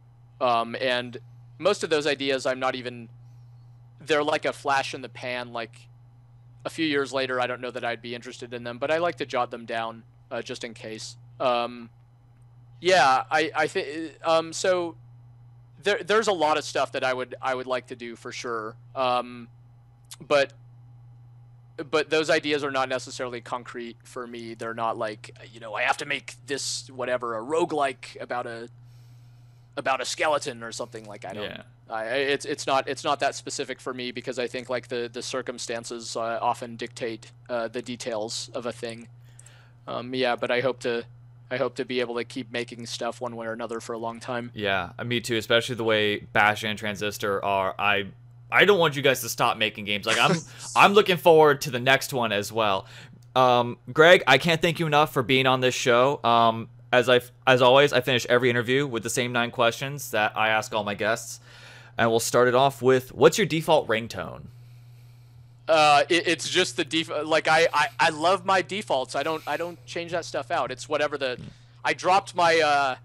and most of those ideas they're like a flash in the pan. Like, a few years later, I don't know that I'd be interested in them, but I like to jot them down just in case. Yeah, I think so. There's a lot of stuff that I would like to do for sure, but those ideas are not necessarily concrete for me. They're not like, I have to make this whatever, a roguelike about a skeleton or something. Like, I don't. Yeah. It's not that specific for me, because I think like the circumstances often dictate the details of a thing. Yeah, but I hope to be able to keep making stuff one way or another for a long time. Yeah, me too. Especially the way Bastion and Transistor are. I don't want you guys to stop making games. Like, I'm looking forward to the next one as well. Greg, I can't thank you enough for being on this show. As always, I finish every interview with the same 9 questions that I ask all my guests, and we'll start it off with, what's your default ringtone? It's just the default. Like, I love my defaults. I don't change that stuff out. It's whatever I dropped my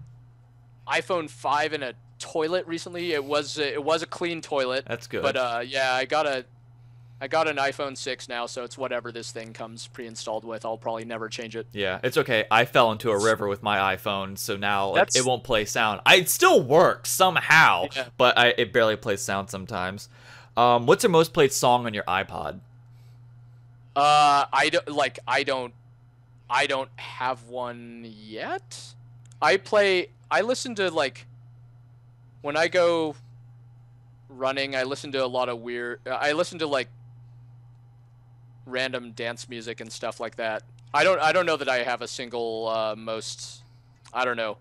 iPhone 5 in a toilet recently. It was a clean toilet. That's good. But yeah, I got an iPhone 6 now, so it's whatever this thing comes pre-installed with. I'll probably never change it. Yeah, it's okay. I fell into a river with my iPhone, so now it won't play sound. It still works somehow, yeah. But it barely plays sound sometimes. What's your most played song on your iPod? I don't have one yet. I listen to, like, when I go running, I listen to a lot of I listen to like random dance music and stuff like that. I don't know that I have a single I don't know.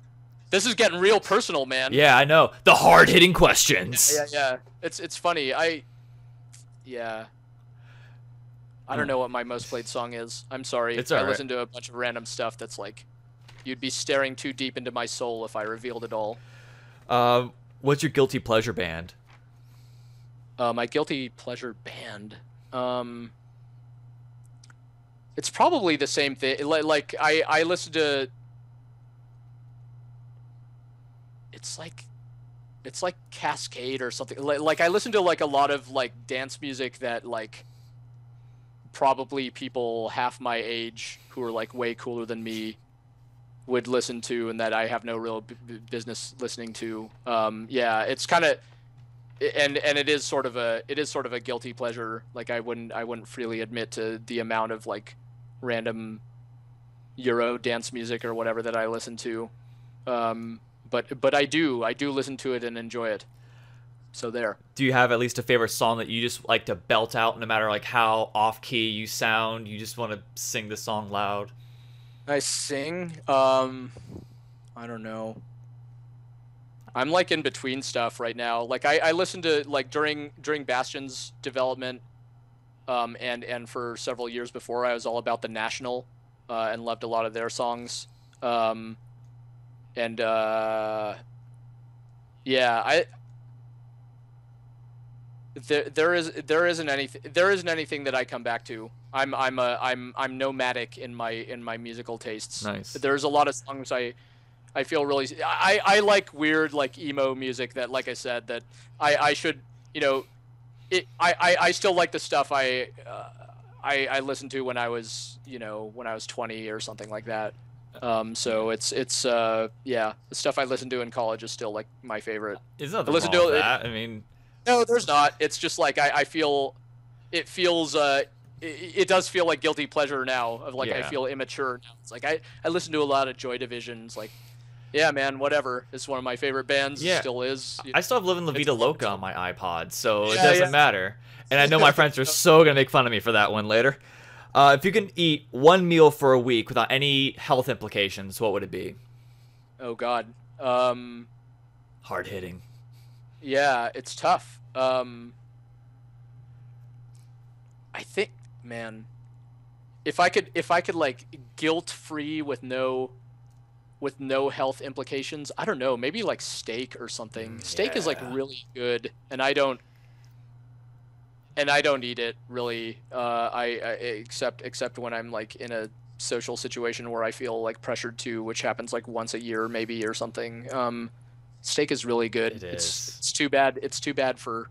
This is getting real personal, man. Yeah, I know. The hard-hitting questions. Yeah. It's funny. I don't know what my most played song is. I'm sorry. It's all right. I listen to a bunch of random stuff that's like, you'd be staring too deep into my soul if I revealed it all. What's your guilty pleasure band? My guilty pleasure band. It's probably the same thing. Like I listen to. It's like Cascade or something. Like, I listen to like a lot of like dance music that like probably people half my age who are like way cooler than me would listen to, and that I have no real business listening to. Yeah, it's kind of, and it is sort of a guilty pleasure. Like, I wouldn't freely admit to the amount of like random Euro dance music or whatever that I listen to. But I do listen to it and enjoy it. So there. Do you have at least a favorite song that you just like to belt out, no matter like how off key you sound? You just want to sing the song loud. I sing. I don't know. I'm like in between stuff right now. Like I listened to like during Bastion's development, and for several years before, I was all about the National, and loved a lot of their songs. And yeah, there isn't anything that I come back to. I'm nomadic in my musical tastes. Nice. There's a lot of songs I feel really I like weird like emo music that, like I said, that I should, you know, I still like the stuff I listened to when I was, you know, when I was 20 or something like that. So it's yeah, the stuff I listened to in college is still like my favorite. There's nothing wrong with that. I mean, no, there's not. It's just like I feel it feels it does feel like guilty pleasure now, of like, I feel immature now. It's like I listen to a lot of Joy Divisions, like, yeah, man, whatever. It's one of my favorite bands. Yeah. Still is. I still have Livin' La Vida Loca on my iPod, so it doesn't matter. And I know my friends are so going to make fun of me for that one later. If you can eat one meal for a week without any health implications, what would it be? Oh, God. Hard hitting. Yeah, it's tough. I think, man, if I could like guilt-free with no health implications, I don't know, maybe like steak or something. Steak is like really good, and I don't eat it really. I except when I'm like in a social situation where I feel like pressured to, which happens like once a year maybe or something. Steak is really good. It's too bad. It's too bad for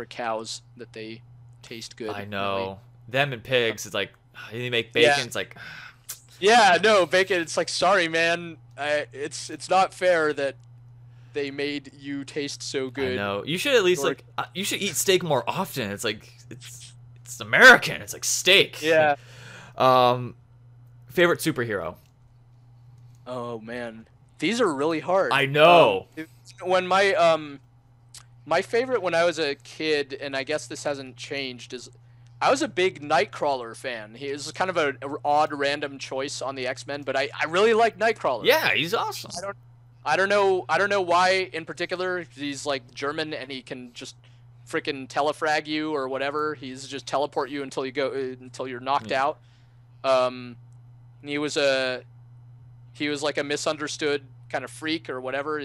cows that they taste good. I know. Really. Them and pigs, it's like they make bacon. Yeah. It's like, yeah, no, bacon. It's like, sorry, man. It's not fair that they made you taste so good. I know. You should at least like you should eat steak more often. It's like it's American. It's like steak. Yeah. Favorite superhero? Oh man, these are really hard. I know. When my favorite when I was a kid, and I guess this hasn't changed, is I was a big Nightcrawler fan. He was kind of an odd random choice on the X-Men, but I really like Nightcrawler. Yeah, he's awesome. I don't know why in particular. He's like German and he can just freaking telefrag you or whatever. He's just teleport you until you're knocked out. He was like a misunderstood kind of freak or whatever.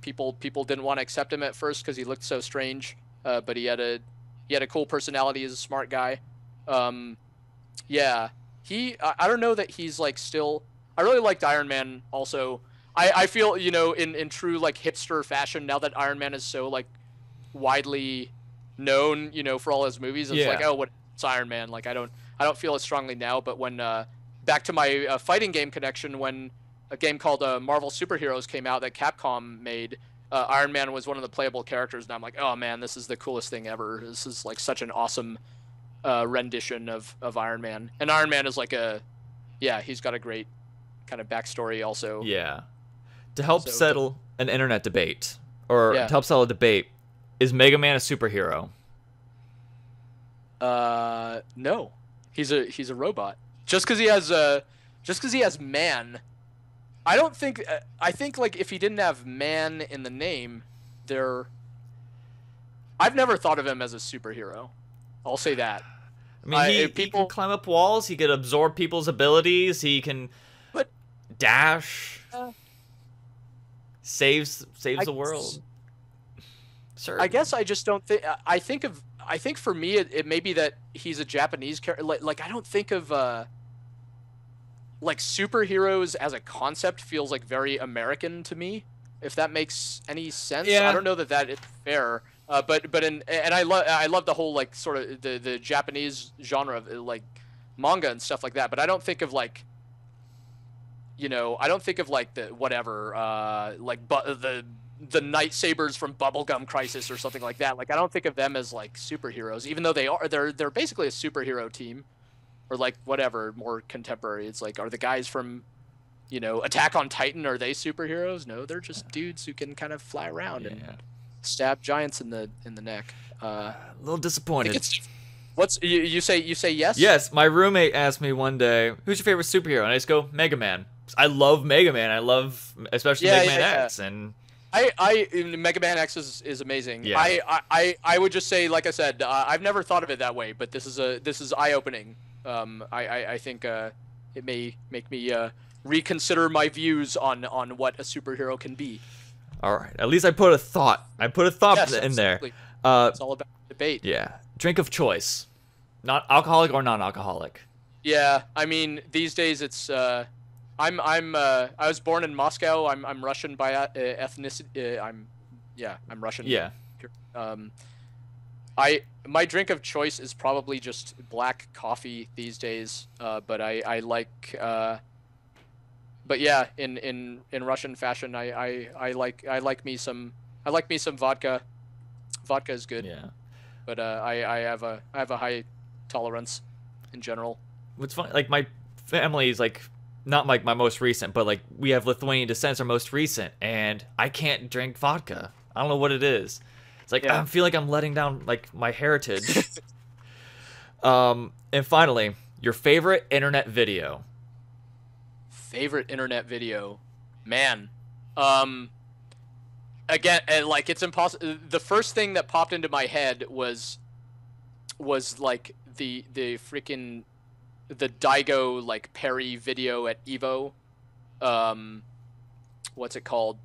People didn't want to accept him at first because he looked so strange, but he had a cool personality. He's a smart guy. Yeah, I don't know that he's like still. I really liked Iron Man also. I feel, you know, in true like hipster fashion, now that Iron Man is so like widely known, you know, for all his movies, it's like, oh, it's Iron Man. Like I don't feel as strongly now. But when back to my fighting game connection, when a game called Marvel Superheroes came out that Capcom made, Iron Man was one of the playable characters, and I'm like, oh man, this is the coolest thing ever. This is like such an awesome rendition of Iron Man. And Iron Man is like he's got a great kind of backstory also. Yeah. To help settle an internet debate, or to help settle a debate, is Megaman a superhero? No. He's a robot. Just because he has man. I don't think. I think like if he didn't have man in the name, I've never thought of him as a superhero. I'll say that. I mean, he can climb up walls. He can absorb people's abilities. He can dash. Saves the world. Sure. I guess I just don't think. I think for me it may be that he's a Japanese character. Like I don't think of like superheroes as a concept feels like very American to me. If that makes any sense. Yeah. I don't know that is fair. But I love the whole like sort of the Japanese genre of like manga and stuff like that. But I don't think of like. You know, I don't think of like the whatever, like the Night Sabers from Bubblegum Crisis or something like that. Like I don't think of them as like superheroes, even though they're basically a superhero team, or like whatever more contemporary. It's like, are the guys from, you know, Attack on Titan, are they superheroes? No, they're just dudes who can kind of fly around and Stab giants in the neck. A little I disappointed. think it's what's you say yes? Yes, my roommate asked me one day, "Who's your favorite superhero?" And I just go, Megaman. I love Megaman. I love especially Megaman X, and Mega Man X is amazing. Yeah. I would just say, like I said, I've never thought of it that way, but this is eye opening. I think it may make me reconsider my views on what a superhero can be. all right. At least I put a thought. Yes, in there. absolutely. It's all about debate. Yeah. Drink of choice, not alcoholic or non-alcoholic. Yeah, I mean these days it's I was born in Moscow. I'm Russian by ethnicity. I'm Russian. Yeah. My drink of choice is probably just black coffee these days. But I like but yeah, in Russian fashion, I like me some vodka. Vodka is good. Yeah. But I have a high tolerance in general. What's funny, like my family is like not like my most recent, but like we have Lithuanian descent, our most recent, and I can't drink vodka. I don't know what it is. It's like I feel like I'm letting down like my heritage. And finally, your favorite internet video. Favorite internet video, man. Again, like it's impossible. The first thing that popped into my head was like the freaking the Daigo like Perry video at Evo. What's it called?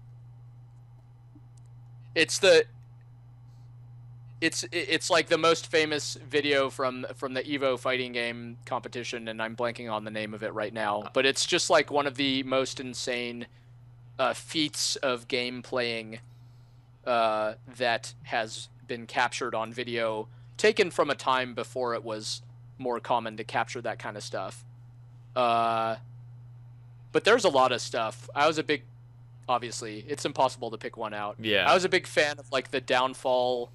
It's like the most famous video from the Evo fighting game competition, and I'm blanking on the name of it right now. But it's just like one of the most insane feats of game playing that has been captured on video, taken from a time before it was more common to capture that kind of stuff. But there's a lot of stuff. Obviously, it's impossible to pick one out. Yeah. I was a big fan of like the downfall,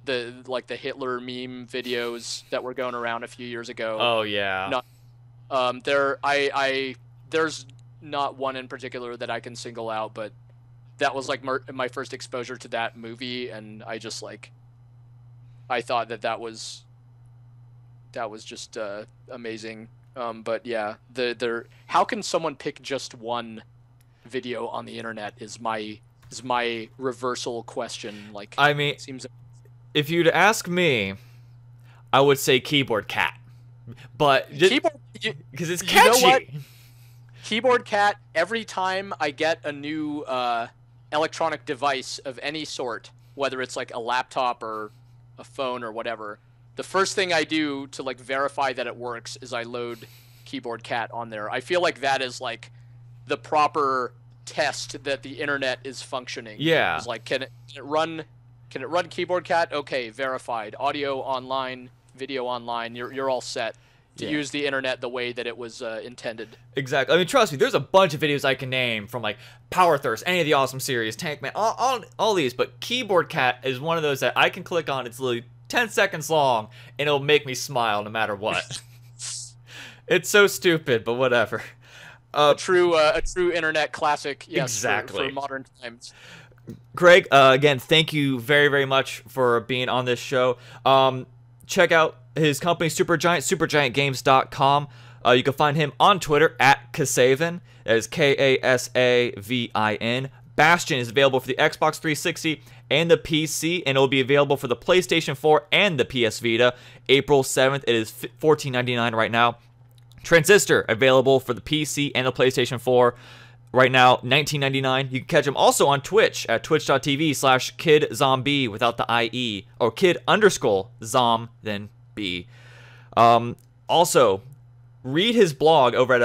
the Hitler meme videos that were going around a few years ago. Oh yeah. There's not one in particular that I can single out, but that was like my first exposure to that movie, and I just like, I thought that was just amazing. But yeah, how can someone pick just one video on the internet is my reversal question. Like, I mean, it seems if you'd ask me, I would say Keyboard Cat, but because it's catchy. You know what? Keyboard Cat. Every time I get a new electronic device of any sort, whether it's like a laptop or a phone or whatever, the first thing I do to like verify that it works is I load Keyboard Cat on there. I feel like that is like the proper test that the internet is functioning. Yeah. It's like, can it run Keyboard Cat? Okay, verified. Audio online, video online. You're all set to use the internet the way that it was intended. Exactly. I mean, trust me, there's a bunch of videos I can name from like Power Thirst, any of the awesome series, Tank Man, all these, but Keyboard Cat is one of those that I can click on. It's literally 10 seconds long, and it'll make me smile no matter what. It's so stupid, but whatever. A true internet classic. Yes, exactly. For modern times. Greg, again, thank you very, very much for being on this show. Check out his company, Supergiant, supergiantgames.com. You can find him on Twitter at Kasavin. That is Kasavin. Bastion is available for the Xbox 360 and the PC, and it will be available for the PlayStation 4 and the PS Vita April 7th. It is $14.99 right now. Transistor, available for the PC and the PlayStation 4 right now, $19.99. You can catch him also on Twitch at twitch.tv/kidzombie without the IE, or kid_zom, then B. Also, read his blog over at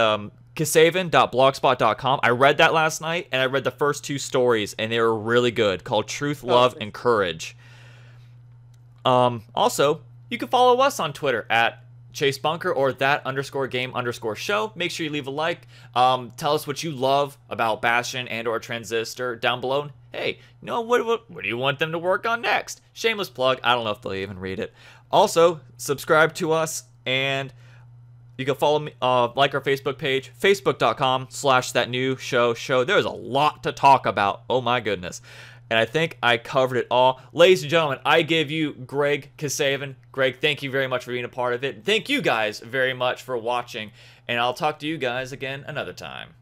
kasavin.blogspot.com. I read that last night, and I read the first 2 stories, and they were really good, called Truth, Love, and Courage. Also, you can follow us on Twitter at Chase Bunker or that_game_show. Make sure you leave a like. Tell us what you love about Bastion and or Transistor down below. Hey, you know, what do you want them to work on next? Shameless plug. I don't know if they'll even read it. Also, subscribe to us, and you can follow me, like our Facebook page, facebook.com/thatnewshowshow. There's a lot to talk about. Oh my goodness. And I think I covered it all. Ladies and gentlemen, I give you Greg Kasavin. Greg, thank you very much for being a part of it. Thank you guys very much for watching. And I'll talk to you guys again another time.